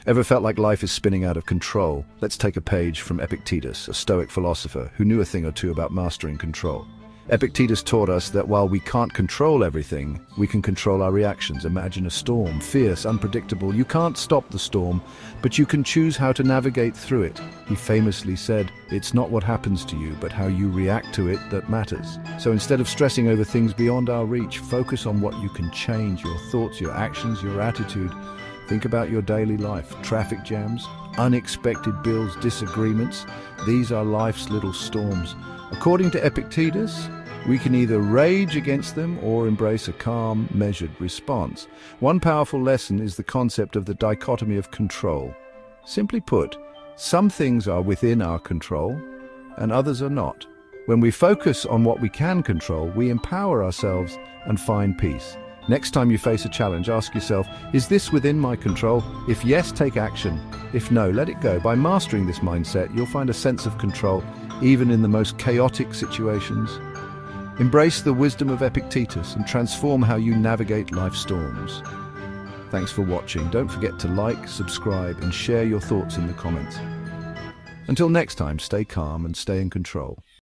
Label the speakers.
Speaker 1: Ever felt like life is spinning out of control? Let's take a page from Epictetus, a Stoic philosopher who knew a thing or two about mastering control. Epictetus taught us that while we can't control everything, we can control our reactions. Imagine a storm, fierce, unpredictable. You can't stop the storm, but you can choose how to navigate through it. He famously said, "It's not what happens to you, but how you react to it that matters." So instead of stressing over things beyond our reach, focus on what you can change: your thoughts, your actions, your attitude. Think about your daily life. Traffic jams, unexpected bills, disagreements. These are life's little storms. According to Epictetus, we can either rage against them or embrace a calm, measured response. One powerful lesson is the concept of the dichotomy of control. Simply put, some things are within our control and others are not. When we focus on what we can control, we empower ourselves and find peace. Next time you face a challenge, ask yourself, is this within my control? If yes, take action. If no, let it go. By mastering this mindset, you'll find a sense of control, even in the most chaotic situations. Embrace the wisdom of Epictetus and transform how you navigate life's storms. Thanks for watching. Don't forget to like, subscribe, and share your thoughts in the comments. Until next time, stay calm and stay in control.